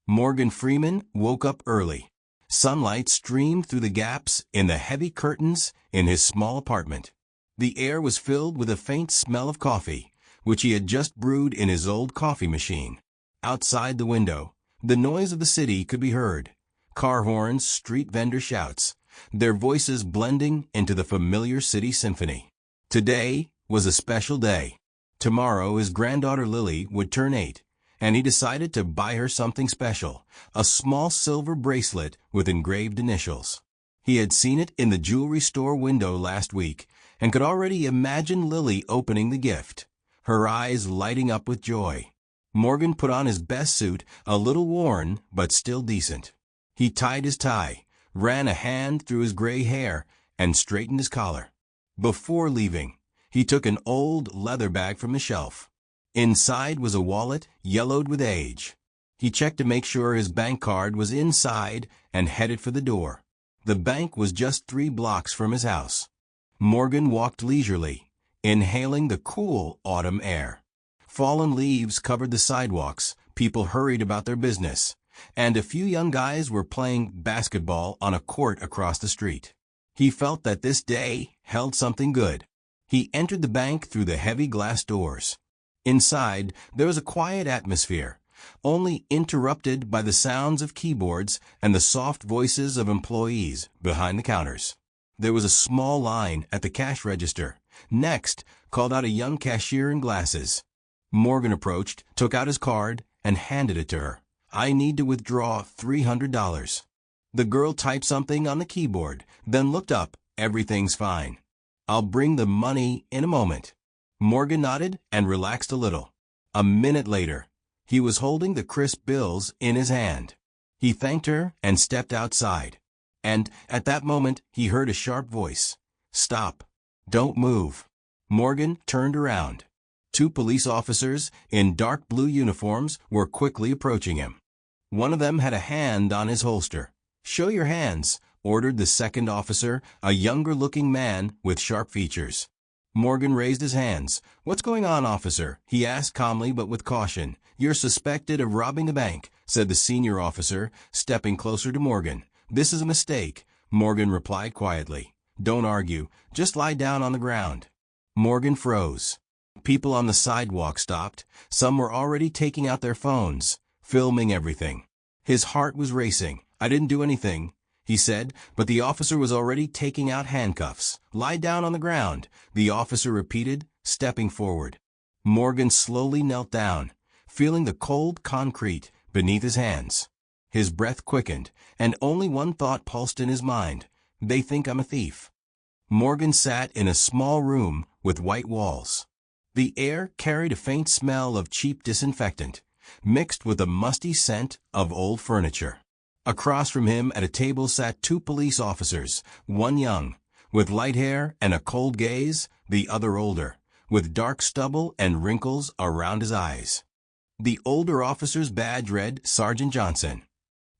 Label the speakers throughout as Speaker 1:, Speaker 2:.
Speaker 1: Morgan Freeman woke up early. Sunlight streamed through the gaps in the heavy curtains in his small apartment. The air was filled with a faint smell of coffee, which he had just brewed in his old coffee machine. Outside the window, the noise of the city could be heard. Car horns, street vendor shouts, their voices blending into the familiar city symphony. Today was a special day. Tomorrow his granddaughter Lily would turn 8, and he decided to buy her something special, a small silver bracelet with engraved initials. He had seen it in the jewelry store window last week and could already imagine Lily opening the gift, her eyes lighting up with joy. Morgan put on his best suit, a little worn but still decent. He tied his tie, ran a hand through his gray hair, and straightened his collar. Before leaving, he took an old leather bag from the shelf. Inside was a wallet yellowed with age. He checked to make sure his bank card was inside and headed for the door. The bank was just 3 blocks from his house. Morgan walked leisurely, inhaling the cool autumn air. Fallen leaves covered the sidewalks, people hurried about their business, and a few young guys were playing basketball on a court across the street. He felt that this day held something good. He entered the bank through the heavy glass doors. Inside, there was a quiet atmosphere, only interrupted by the sounds of keyboards and the soft voices of employees behind the counters. There was a small line at the cash register. Next, called out a young cashier in glasses. Morgan approached, took out his card, and handed it to her. "I need to withdraw $300. The girl typed something on the keyboard, then looked up. "Everything's fine. I'll bring the money in a moment." Morgan nodded and relaxed a little. A minute later, he was holding the crisp bills in his hand. He thanked her and stepped outside. And at that moment, he heard a sharp voice. "Stop. Don't move." Morgan turned around. 2 police officers in dark blue uniforms were quickly approaching him. One of them had a hand on his holster. "Show your hands," ordered the second officer, a younger-looking man with sharp features. Morgan raised his hands. "What's going on, officer?" he asked calmly but with caution. "You're suspected of robbing the bank," said the senior officer, stepping closer to Morgan. "This is a mistake," Morgan replied quietly. "Don't argue. Just lie down on the ground." Morgan froze. People on the sidewalk stopped. Some were already taking out their phones, filming everything. His heart was racing. "I didn't do anything," he said, but the officer was already taking out handcuffs. "Lie down on the ground," the officer repeated, stepping forward. Morgan slowly knelt down, feeling the cold concrete beneath his hands. His breath quickened, and only one thought pulsed in his mind. "They think I'm a thief." Morgan sat in a small room with white walls. The air carried a faint smell of cheap disinfectant, mixed with a musty scent of old furniture. Across from him at a table sat 2 police officers, one young, with light hair and a cold gaze, the other older, with dark stubble and wrinkles around his eyes. The older officer's badge read Sergeant Johnson.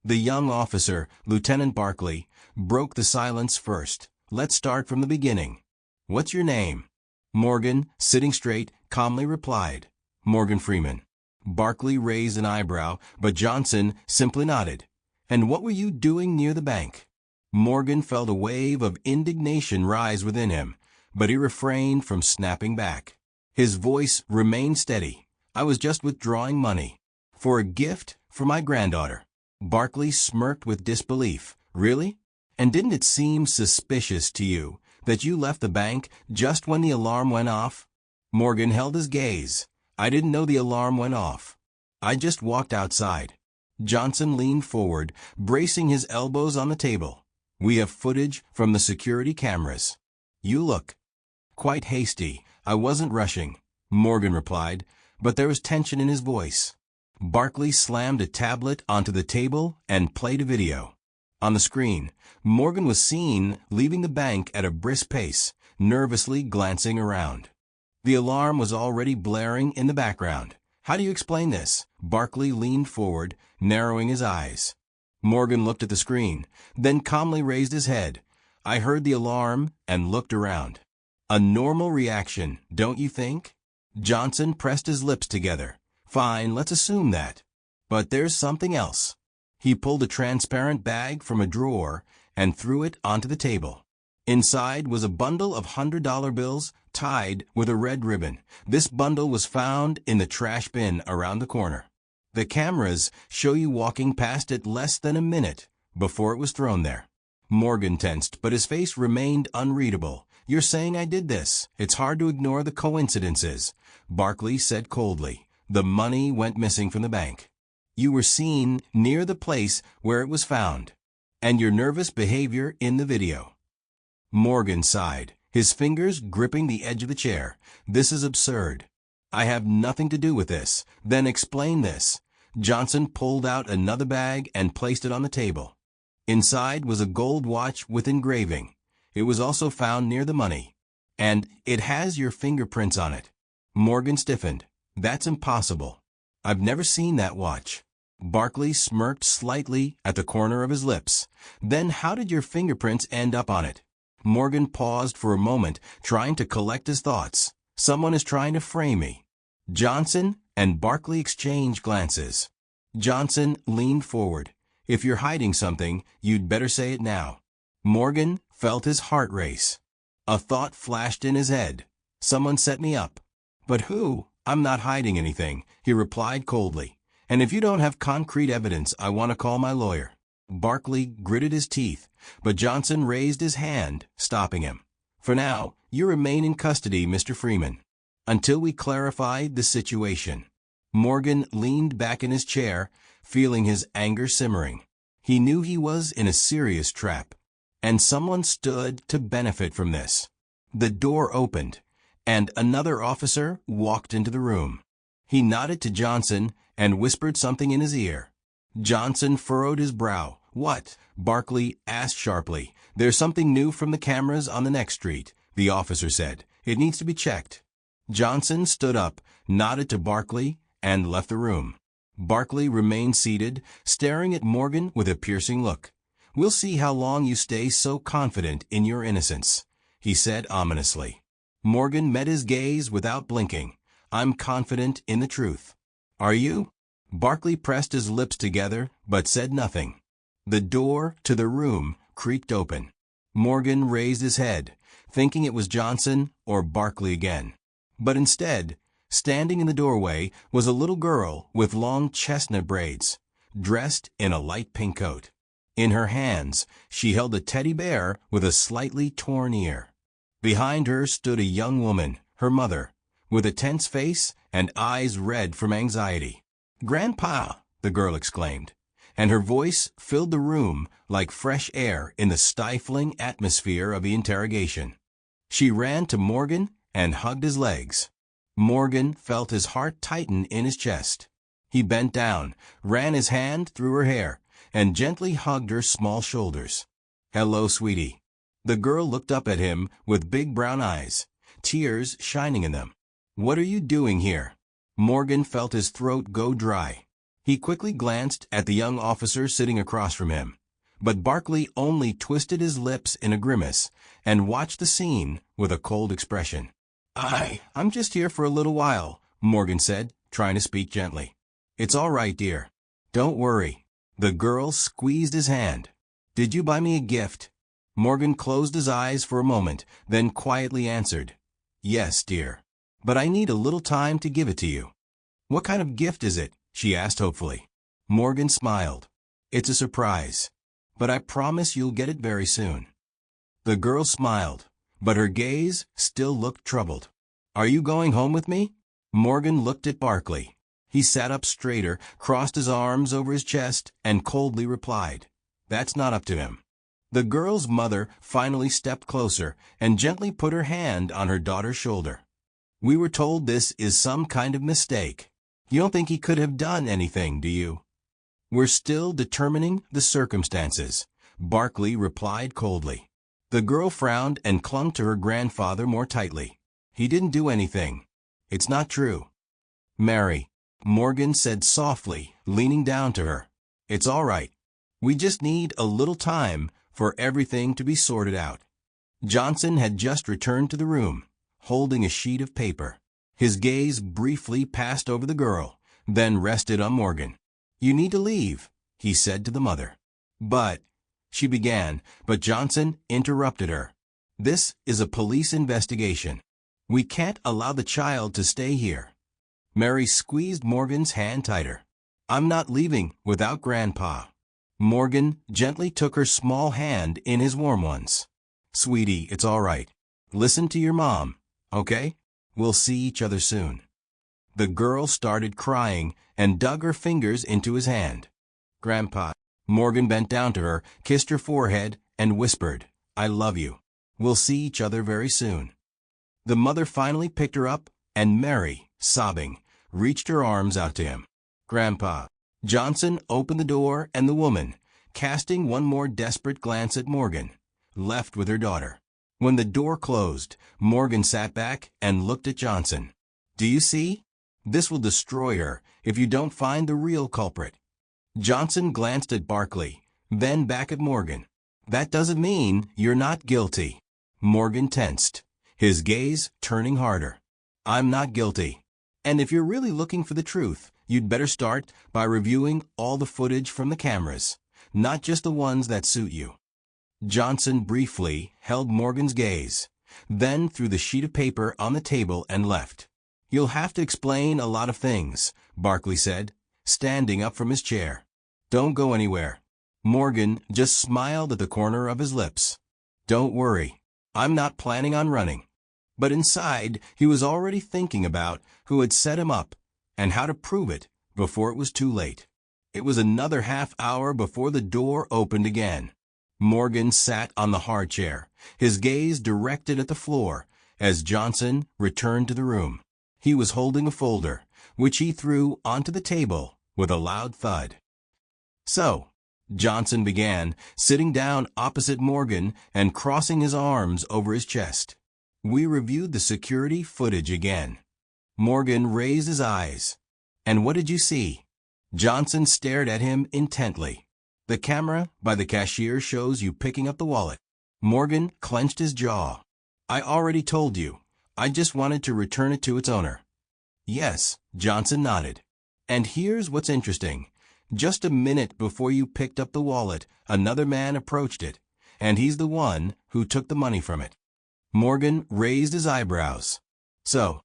Speaker 1: The young officer, Lieutenant Barkley, broke the silence first. "Let's start from the beginning. What's your name?" Morgan, sitting straight, calmly replied, "Morgan Freeman." Barkley raised an eyebrow, but Johnson simply nodded. "And what were you doing near the bank?" Morgan felt a wave of indignation rise within him, but he refrained from snapping back. His voice remained steady. "I was just withdrawing money. For a gift for my granddaughter." Barkley smirked with disbelief. "Really? And didn't it seem suspicious to you that you left the bank just when the alarm went off?" Morgan held his gaze. "I didn't know the alarm went off. I just walked outside." Johnson leaned forward, bracing his elbows on the table. "We have footage from the security cameras. You look quite hasty." "I wasn't rushing," Morgan replied, but there was tension in his voice. Barkley slammed a tablet onto the table and played a video. On the screen, Morgan was seen leaving the bank at a brisk pace, nervously glancing around. The alarm was already blaring in the background. "How do you explain this?" Barkley leaned forward, narrowing his eyes. Morgan looked at the screen, then calmly raised his head. "I heard the alarm and looked around." "A normal reaction, don't you think?" Johnson pressed his lips together. "Fine, let's assume that." But there's something else. He pulled a transparent bag from a drawer and threw it onto the table. Inside was a bundle of $100 bills tied with a red ribbon. This bundle was found in the trash bin around the corner. The cameras show you walking past it less than a minute before it was thrown there. Morgan tensed, but his face remained unreadable. "You're saying I did this. It's hard to ignore the coincidences," Barkley said coldly. "The money went missing from the bank. You were seen near the place where it was found, and your nervous behavior in the video." Morgan sighed, his fingers gripping the edge of the chair. "This is absurd. I have nothing to do with this." "Then explain this." Johnson pulled out another bag and placed it on the table. Inside was a gold watch with engraving. It was also found near the money. "And it has your fingerprints on it." Morgan stiffened. "That's impossible. I've never seen that watch." Barkley smirked slightly at the corner of his lips. "Then how did your fingerprints end up on it?" Morgan paused for a moment, trying to collect his thoughts. "Someone is trying to frame me." Johnson and Barkley exchanged glances. Johnson leaned forward. "If you're hiding something, you'd better say it now." Morgan felt his heart race. A thought flashed in his head. "Someone set me up." "But who?" "I'm not hiding anything," he replied coldly. "And if you don't have concrete evidence, I want to call my lawyer." Barkley gritted his teeth, but Johnson raised his hand, stopping him. "For now, you remain in custody, Mr. Freeman, until we clarify the situation." Morgan leaned back in his chair, feeling his anger simmering. He knew he was in a serious trap, and someone stood to benefit from this. The door opened, and another officer walked into the room. He nodded to Johnson and whispered something in his ear. Johnson furrowed his brow. "What?" Barkley asked sharply. "There's something new from the cameras on the next street," the officer said. "It needs to be checked." Johnson stood up, nodded to Barkley, and left the room. Barkley remained seated, staring at Morgan with a piercing look. "We'll see how long you stay so confident in your innocence," he said ominously. Morgan met his gaze without blinking. "I'm confident in the truth." "Are you?" Barkley pressed his lips together, but said nothing. The door to the room creaked open. Morgan raised his head, thinking it was Johnson or Barkley again. But instead, standing in the doorway was a little girl with long chestnut braids, dressed in a light pink coat. In her hands, she held a teddy bear with a slightly torn ear. Behind her stood a young woman, her mother, with a tense face and eyes red from anxiety. "Grandpa!" the girl exclaimed, and her voice filled the room like fresh air in the stifling atmosphere of the interrogation. She ran to Morgan and hugged his legs. Morgan felt his heart tighten in his chest. He bent down, ran his hand through her hair, and gently hugged her small shoulders. "Hello, sweetie." The girl looked up at him with big brown eyes, tears shining in them. "What are you doing here?" Morgan felt his throat go dry. He quickly glanced at the young officer sitting across from him, but Barkley only twisted his lips in a grimace and watched the scene with a cold expression. I'm just here for a little while," Morgan said, trying to speak gently. "It's all right, dear. Don't worry." The girl squeezed his hand. "Did you buy me a gift?" Morgan closed his eyes for a moment, then quietly answered, "Yes, dear. But I need a little time to give it to you." "What kind of gift is it?" she asked hopefully. Morgan smiled. "It's a surprise, but I promise you'll get it very soon." The girl smiled, but her gaze still looked troubled. "Are you going home with me?" Morgan looked at Barkley. He sat up straighter, crossed his arms over his chest, and coldly replied, "That's not up to him." The girl's mother finally stepped closer and gently put her hand on her daughter's shoulder. "We were told this is some kind of mistake. You don't think he could have done anything, do you?" "We're still determining the circumstances," Barkley replied coldly. The girl frowned and clung to her grandfather more tightly. "He didn't do anything. It's not true." "Mary," Morgan said softly, leaning down to her. "It's all right. We just need a little time for everything to be sorted out." Johnson had just returned to the room, holding a sheet of paper. His gaze briefly passed over the girl, then rested on Morgan. "You need to leave," he said to the mother. "But," she began, but Johnson interrupted her. "This is a police investigation. We can't allow the child to stay here." Mary squeezed Morgan's hand tighter. "I'm not leaving without Grandpa." Morgan gently took her small hand in his warm ones. "Sweetie, it's all right. Listen to your mom, okay? We'll see each other soon." The girl started crying and dug her fingers into his hand. "Grandpa." Morgan bent down to her, kissed her forehead, and whispered, "I love you. We'll see each other very soon." The mother finally picked her up, and Mary, sobbing, reached her arms out to him. "Grandpa." Johnson opened the door, and the woman, casting one more desperate glance at Morgan, left with her daughter. When the door closed, Morgan sat back and looked at Johnson. "Do you see? This will destroy her if you don't find the real culprit." Johnson glanced at Barkley, then back at Morgan. "That doesn't mean you're not guilty." Morgan tensed, his gaze turning harder. "I'm not guilty. And if you're really looking for the truth, you'd better start by reviewing all the footage from the cameras, not just the ones that suit you." Johnson briefly held Morgan's gaze, then threw the sheet of paper on the table and left. "You'll have to explain a lot of things," Barkley said, standing up from his chair. "Don't go anywhere." Morgan just smiled at the corner of his lips. "Don't worry, I'm not planning on running." But inside, he was already thinking about who had set him up and how to prove it before it was too late. It was another half hour before the door opened again. Morgan sat on the hard chair, his gaze directed at the floor, as Johnson returned to the room. He was holding a folder, which he threw onto the table with a loud thud. "So," Johnson began, sitting down opposite Morgan and crossing his arms over his chest, "we reviewed the security footage again." Morgan raised his eyes. "And what did you see?" Johnson stared at him intently. "The camera by the cashier shows you picking up the wallet." Morgan clenched his jaw. "I already told you. I just wanted to return it to its owner." "Yes," Johnson nodded. "And here's what's interesting. Just a minute before you picked up the wallet, another man approached it, and he's the one who took the money from it." Morgan raised his eyebrows. So,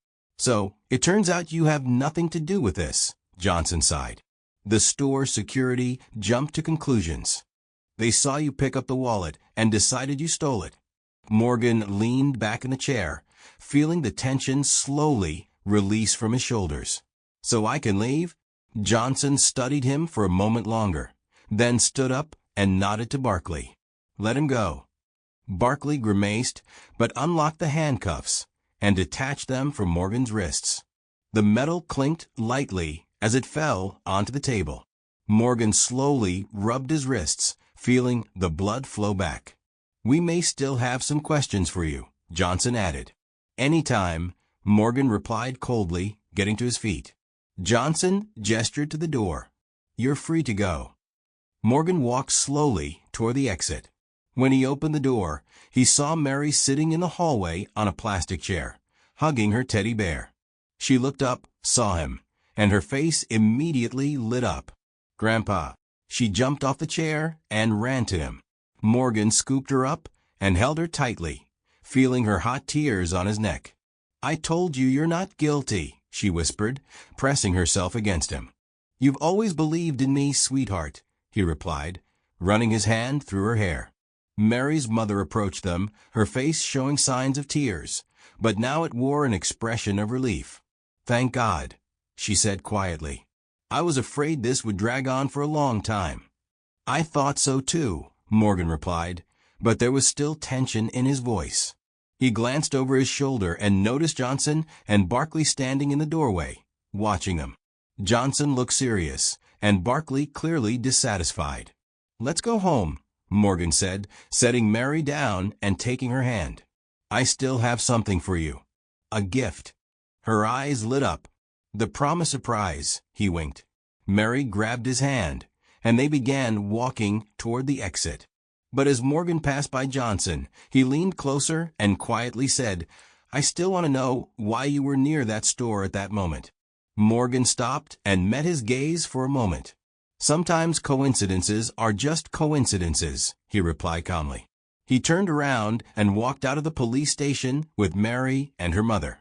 Speaker 1: it turns out you have nothing to do with this," Johnson sighed. The store security jumped to conclusions. "They saw you pick up the wallet and decided you stole it." Morgan leaned back in the chair, feeling the tension slowly release from his shoulders. "So I can leave?" Johnson studied him for a moment longer, then stood up and nodded to Barkley. "Let him go." Barkley grimaced, but unlocked the handcuffs and detached them from Morgan's wrists. The metal clinked lightly as it fell onto the table. Morgan slowly rubbed his wrists, feeling the blood flow back. "We may still have some questions for you," Johnson added. "Anytime," Morgan replied coldly, getting to his feet. Johnson gestured to the door. "You're free to go." Morgan walked slowly toward the exit. When he opened the door, he saw Mary sitting in the hallway on a plastic chair, hugging her teddy bear. She looked up, saw him, and her face immediately lit up. "Grandpa." She jumped off the chair and ran to him. Morgan scooped her up and held her tightly, feeling her hot tears on his neck. "I told you you're not guilty," she whispered, pressing herself against him. "You've always believed in me, sweetheart," he replied, running his hand through her hair. Mary's mother approached them, her face showing signs of tears, but now it wore an expression of relief. "Thank God," she said quietly. "I was afraid this would drag on for a long time." "I thought so too," Morgan replied, but there was still tension in his voice. He glanced over his shoulder and noticed Johnson and Barkley standing in the doorway, watching them. Johnson looked serious, and Barkley clearly dissatisfied. "Let's go home," Morgan said, setting Mary down and taking her hand. "I still have something for you. A gift." Her eyes lit up. "The promise a prize," he winked. Mary grabbed his hand, and they began walking toward the exit. But as Morgan passed by Johnson, he leaned closer and quietly said, "I still want to know why you were near that store at that moment." Morgan stopped and met his gaze for a moment. Sometimes coincidences are just coincidences, he replied calmly. He turned around and walked out of the police station with Mary and her mother.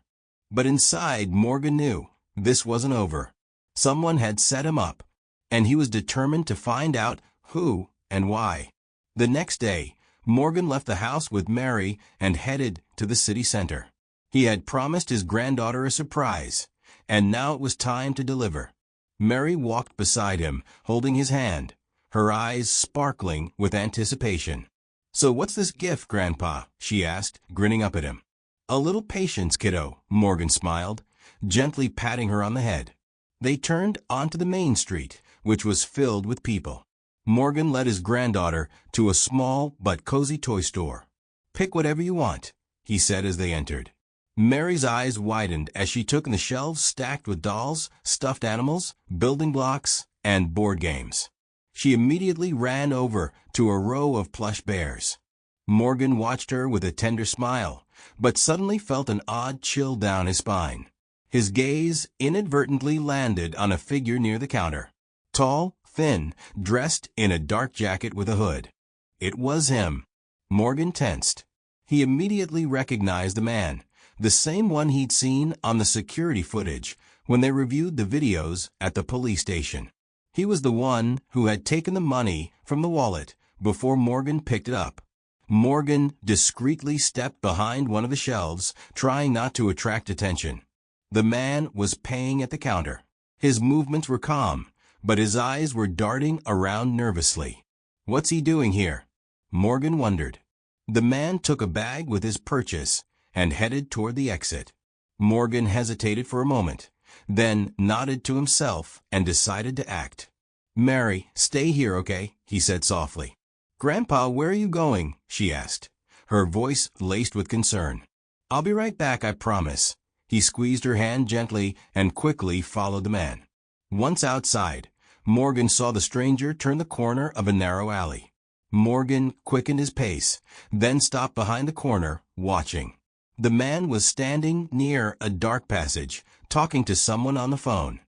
Speaker 1: But inside, Morgan knew this wasn't over. Someone had set him up, and he was determined to find out who and why. The next day, Morgan left the house with Mary and headed to the city center. He had promised his granddaughter a surprise, and now it was time to deliver. Mary walked beside him, holding his hand, her eyes sparkling with anticipation. "So what's this gift, Grandpa?" she asked, grinning up at him. "A little patience, kiddo," Morgan smiled, gently patting her on the head. They turned onto the main street, which was filled with people. Morgan led his granddaughter to a small but cozy toy store. "Pick whatever you want," he said as they entered. Mary's eyes widened as she took in the shelves stacked with dolls, stuffed animals, building blocks, and board games. She immediately ran over to a row of plush bears. Morgan watched her with a tender smile, but suddenly felt an odd chill down his spine. His gaze inadvertently landed on a figure near the counter. Tall, thin, dressed in a dark jacket with a hood. It was him. Morgan tensed. He immediately recognized the man, the same one he'd seen on the security footage when they reviewed the videos at the police station. He was the one who had taken the money from the wallet before Morgan picked it up. Morgan discreetly stepped behind one of the shelves, trying not to attract attention. The man was paying at the counter. His movements were calm, but his eyes were darting around nervously. "What's he doing here?" Morgan wondered. The man took a bag with his purchase and headed toward the exit. Morgan hesitated for a moment, then nodded to himself and decided to act. "Mary, stay here, okay?" he said softly. "Grandpa, where are you going?" she asked, her voice laced with concern. "I'll be right back, I promise." He squeezed her hand gently and quickly followed the man. Once outside, Morgan saw the stranger turn the corner of a narrow alley. Morgan quickened his pace, then stopped behind the corner, watching. The man was standing near a dark passage, talking to someone on the phone.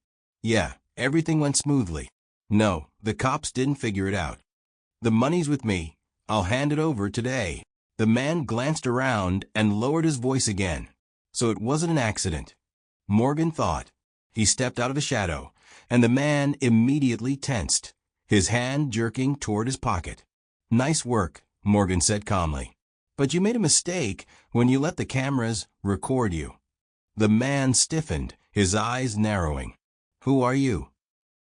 Speaker 1: "Yeah, everything went smoothly." "No, the cops didn't figure it out." "The money's with me. I'll hand it over today." The man glanced around and lowered his voice again. "So it wasn't an accident," Morgan thought. He stepped out of the shadow, and the man immediately tensed, his hand jerking toward his pocket. "Nice work," Morgan said calmly. "But you made a mistake when you let the cameras record you." The man stiffened, his eyes narrowing. "Who are you?"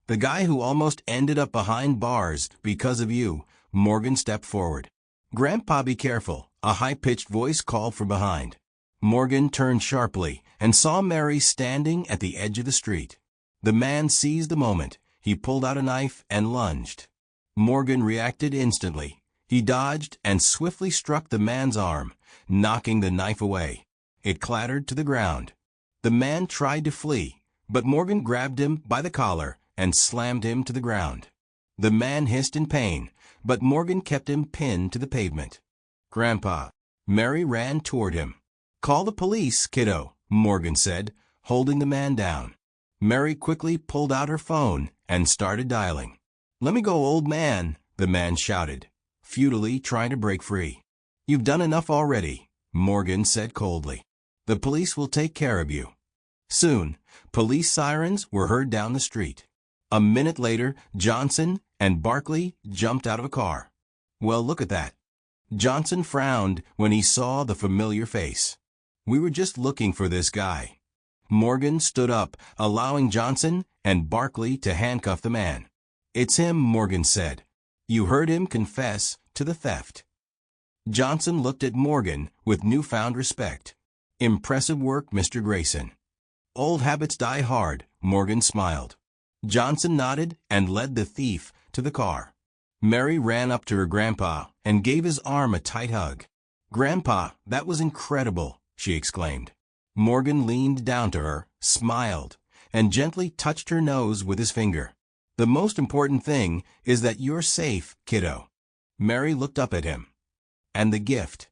Speaker 1: "The guy who almost ended up behind bars because of you." Morgan stepped forward. "Grandpa, be careful," a high-pitched voice called from behind. Morgan turned sharply and saw Mary standing at the edge of the street. The man seized the moment. He pulled out a knife and lunged. Morgan reacted instantly. He dodged and swiftly struck the man's arm, knocking the knife away. It clattered to the ground. The man tried to flee, but Morgan grabbed him by the collar and slammed him to the ground. The man hissed in pain, but Morgan kept him pinned to the pavement. "Grandpa." Mary ran toward him. "Call the police, kiddo," Morgan said, holding the man down. Mary quickly pulled out her phone and started dialing. "Let me go, old man," the man shouted, futilely trying to break free. "You've done enough already," Morgan said coldly. "The police will take care of you." Soon, police sirens were heard down the street. A minute later, Johnson and Barkley jumped out of a car. "Well, look at that." Johnson frowned when he saw the familiar face. "We were just looking for this guy." Morgan stood up, allowing Johnson and Barkley to handcuff the man. "It's him," Morgan said. "You heard him confess to the theft." Johnson looked at Morgan with newfound respect. "Impressive work, Mr. Grayson." "Old habits die hard," Morgan smiled. Johnson nodded and led the thief to the car. Mary ran up to her grandpa and gave his arm a tight hug. "Grandpa, that was incredible," she exclaimed. Morgan leaned down to her, smiled, and gently touched her nose with his finger. "The most important thing is that you're safe, kiddo." Mary looked up at him. "And the gift?"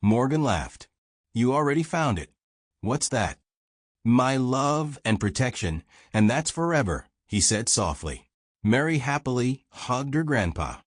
Speaker 1: Morgan laughed. "You already found it." "What's that?" "My love and protection, and that's forever," he said softly. Mary happily hugged her grandpa.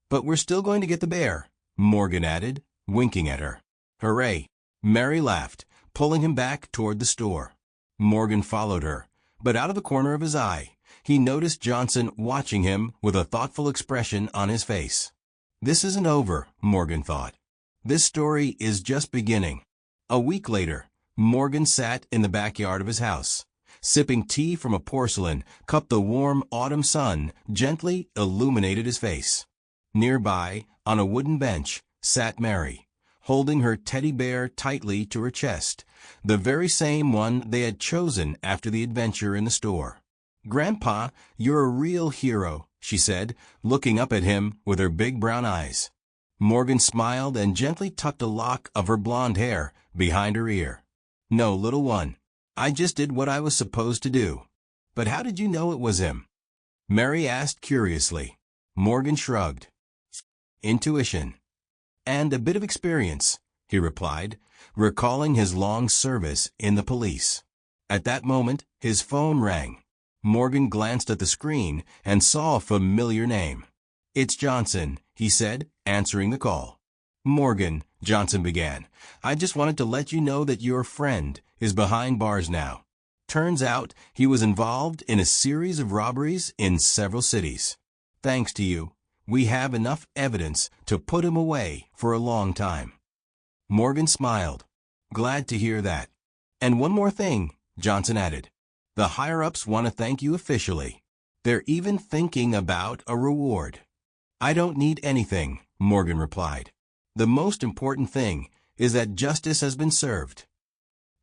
Speaker 1: "But we're still going to get the bear," Morgan added, winking at her. "Hooray!" Mary laughed, pulling him back toward the store. Morgan followed her, but out of the corner of his eye, he noticed Johnson watching him with a thoughtful expression on his face. This isn't over, Morgan thought. This story is just beginning. A week later, Morgan sat in the backyard of his house, sipping tea from a porcelain cup. The warm autumn sun gently illuminated his face. Nearby, on a wooden bench, sat Mary, holding her teddy bear tightly to her chest, the very same one they had chosen after the adventure in the store. "Grandpa, you're a real hero," she said, looking up at him with her big brown eyes. Morgan smiled and gently tucked a lock of her blonde hair behind her ear. "No, little one, I just did what I was supposed to do." "But how did you know it was him?" Mary asked curiously. Morgan shrugged. "Intuition. And a bit of experience," he replied, recalling his long service in the police. At that moment, his phone rang. Morgan glanced at the screen and saw a familiar name. "It's Johnson," he said, answering the call. "Morgan," Johnson began, "I just wanted to let you know that your friend is behind bars now. Turns out he was involved in a series of robberies in several cities. Thanks to you, we have enough evidence to put him away for a long time." Morgan smiled. "Glad to hear that. And one more thing," Johnson added. "The higher-ups want to thank you officially. They're even thinking about a reward." "I don't need anything," Morgan replied. "The most important thing is that justice has been served."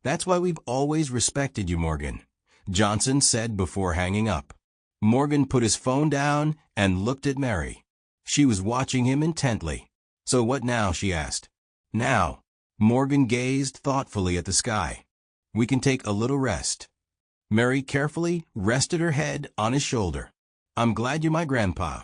Speaker 1: "That's why we've always respected you, Morgan," Johnson said before hanging up. Morgan put his phone down and looked at Mary. She was watching him intently. "So what now?" she asked. "Now," Morgan gazed thoughtfully at the sky. "We can take a little rest." Mary carefully rested her head on his shoulder. "I'm glad you're my grandpa."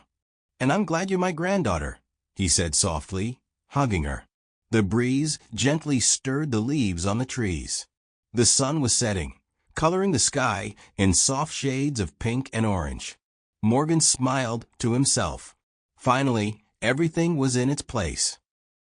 Speaker 1: "And I'm glad you're my granddaughter," he said softly, hugging her. The breeze gently stirred the leaves on the trees. The sun was setting, coloring the sky in soft shades of pink and orange. Morgan smiled to himself. Finally, everything was in its place.